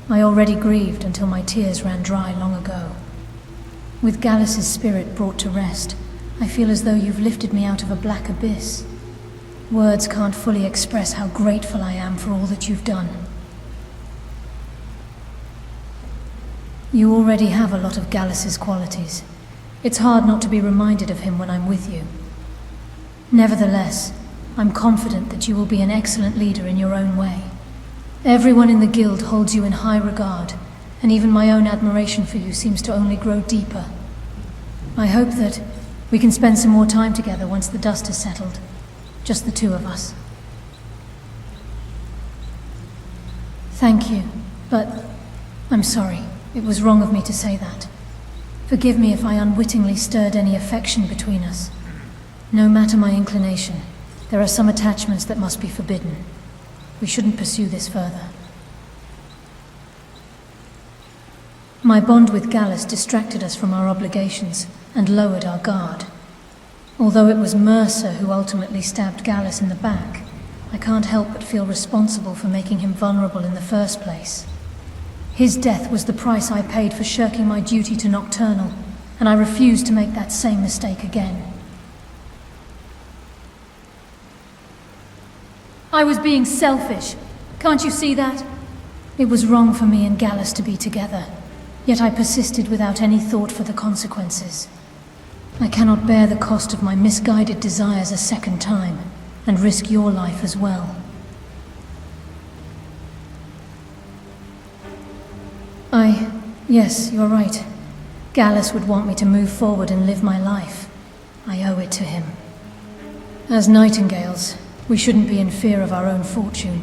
I already grieved until my tears ran dry long ago. With Gallus's spirit brought to rest, I feel as though you've lifted me out of a black abyss. Words can't fully express how grateful I am for all that you've done. You already have a lot of Gallus's qualities. It's hard not to be reminded of him when I'm with you. Nevertheless, I'm confident that you will be an excellent leader in your own way. Everyone in the guild holds you in high regard, and even my own admiration for you seems to only grow deeper. I hope that we can spend some more time together once the dust has settled. Just the two of us. Thank you, but I'm sorry. It was wrong of me to say that. Forgive me if I unwittingly stirred any affection between us. No matter my inclination, there are some attachments that must be forbidden. We shouldn't pursue this further. My bond with Gallus distracted us from our obligations and lowered our guard. Although it was Mercer who ultimately stabbed Gallus in the back, I can't help but feel responsible for making him vulnerable in the first place. His death was the price I paid for shirking my duty to Nocturnal, and I refuse to make that same mistake again. I was being selfish. Can't you see that? It was wrong for me and Gallus to be together, yet I persisted without any thought for the consequences. I cannot bear the cost of my misguided desires a second time, and risk your life as well. Yes, you're right. Gallus would want me to move forward and live my life. I owe it to him. As nightingales, we shouldn't be in fear of our own fortune.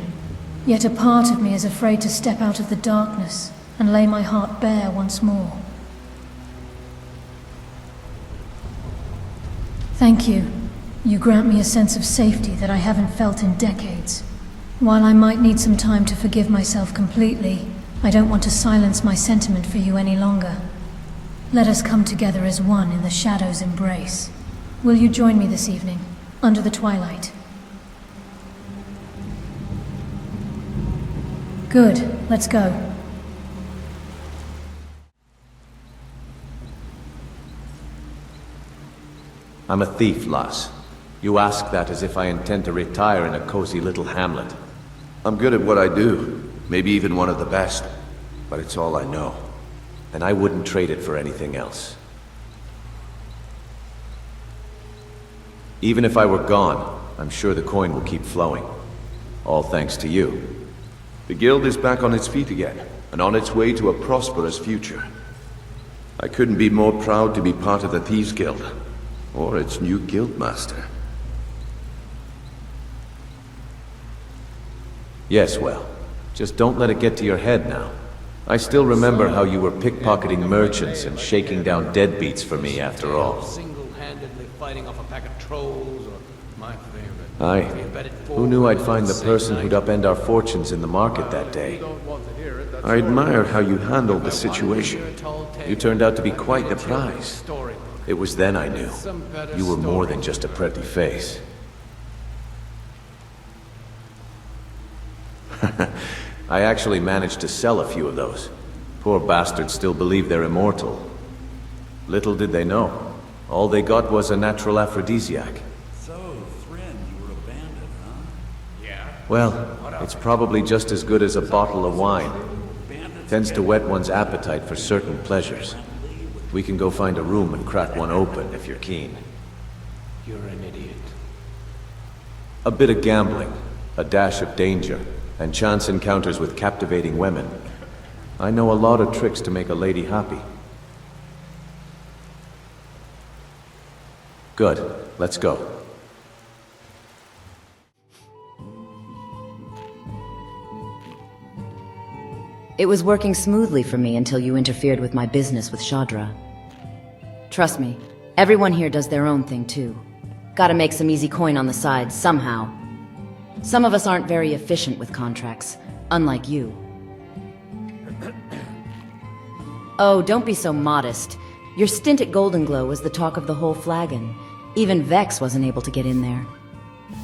Yet a part of me is afraid to step out of the darkness and lay my heart bare once more. Thank you. You grant me a sense of safety that I haven't felt in decades. While I might need some time to forgive myself completely, I don't want to silence my sentiment for you any longer. Let us come together as one in the shadow's embrace. Will you join me this evening, under the twilight? Good, let's go. I'm a thief, lass. You ask that as if I intend to retire in a cozy little hamlet. I'm good at what I do. Maybe even one of the best. But it's all I know. And I wouldn't trade it for anything else. Even if I were gone, I'm sure the coin will keep flowing. All thanks to you. The guild is back on its feet again, and on its way to a prosperous future. I couldn't be more proud to be part of the Thieves Guild, or its new guildmaster. Yes, well, just don't let it get to your head now. I still remember how you were pickpocketing merchants and shaking down deadbeats for me after all. Single-handedly fighting off a pack of trolls, or my favorite. Aye. Who knew I'd find the person who'd upend our fortunes in the market that day? I admire how you handled the situation. You turned out to be quite the prize. It was then I knew. You were more than just a pretty face. I actually managed to sell a few of those. Poor bastards still believe they're immortal. Little did they know. All they got was a natural aphrodisiac. So, Thren, you were abandoned, huh? Yeah? Well, it's probably just as good as a bottle of wine. Tends to whet one's appetite for certain pleasures. We can go find a room and crack one open if you're keen. You're an idiot. A bit of gambling, a dash of danger, and chance encounters with captivating women. I know a lot of tricks to make a lady happy. Good, let's go. It was working smoothly for me until you interfered with my business with Shadra. Trust me, everyone here does their own thing too. Gotta make some easy coin on the side, somehow. Some of us aren't very efficient with contracts, unlike you. Oh, don't be so modest. Your stint at Golden Glow was the talk of the whole flagon. Even Vex wasn't able to get in there.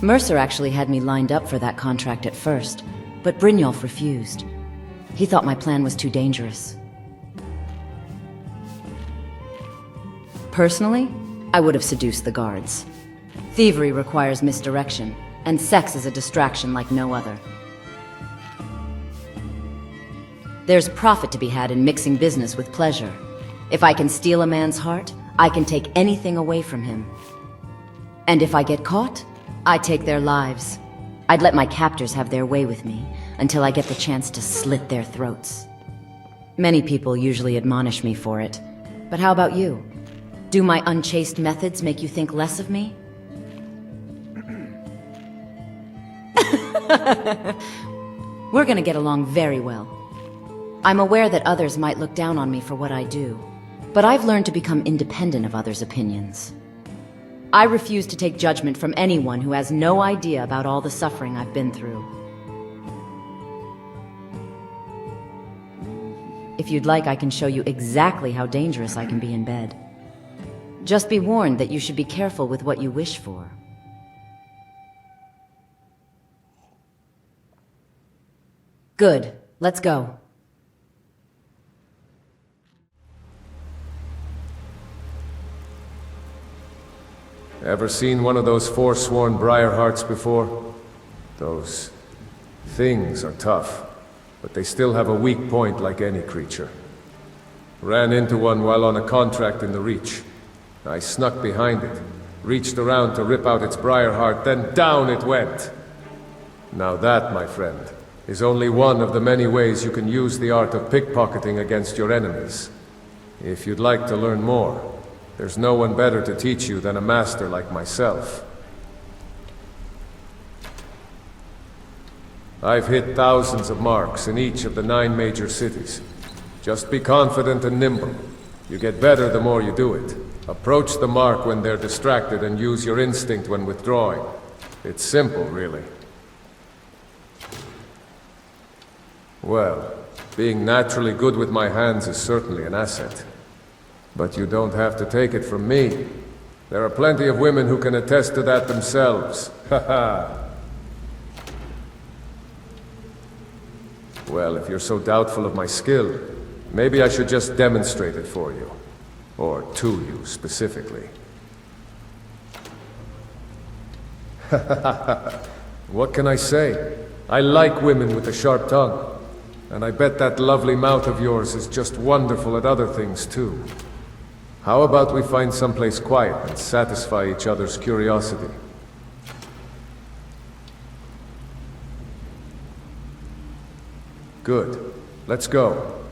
Mercer actually had me lined up for that contract at first, but Brynjolf refused. He thought my plan was too dangerous. Personally, I would have seduced the guards. Thievery requires misdirection, and sex is a distraction like no other. There's profit to be had in mixing business with pleasure. If I can steal a man's heart, I can take anything away from him. And if I get caught, I take their lives. I'd let my captors have their way with me until I get the chance to slit their throats. Many people usually admonish me for it. But how about you? Do my unchaste methods make you think less of me? We're gonna get along very well. I'm aware that others might look down on me for what I do, but I've learned to become independent of others' opinions. I refuse to take judgment from anyone who has no idea about all the suffering I've been through. If you'd like, I can show you exactly how dangerous I can be in bed. Just be warned that you should be careful with what you wish for. Good. Let's go. Ever seen one of those forsworn Briarhearts before? Those things are tough, but they still have a weak point like any creature. Ran into one while on a contract in the Reach. I snuck behind it, reached around to rip out its Briarheart, then down it went. Now that, my friend, is only one of the many ways you can use the art of pickpocketing against your enemies. If you'd like to learn more, there's no one better to teach you than a master like myself. I've hit thousands of marks in each of the 9 major cities. Just be confident and nimble. You get better the more you do it. Approach the mark when they're distracted and use your instinct when withdrawing. It's simple, really. Well, being naturally good with my hands is certainly an asset. But you don't have to take it from me. There are plenty of women who can attest to that themselves. Haha. Well, if you're so doubtful of my skill, maybe I should just demonstrate it for you. Or to you, specifically. What can I say? I like women with a sharp tongue. And I bet that lovely mouth of yours is just wonderful at other things, too. How about we find someplace quiet and satisfy each other's curiosity? Good. Let's go.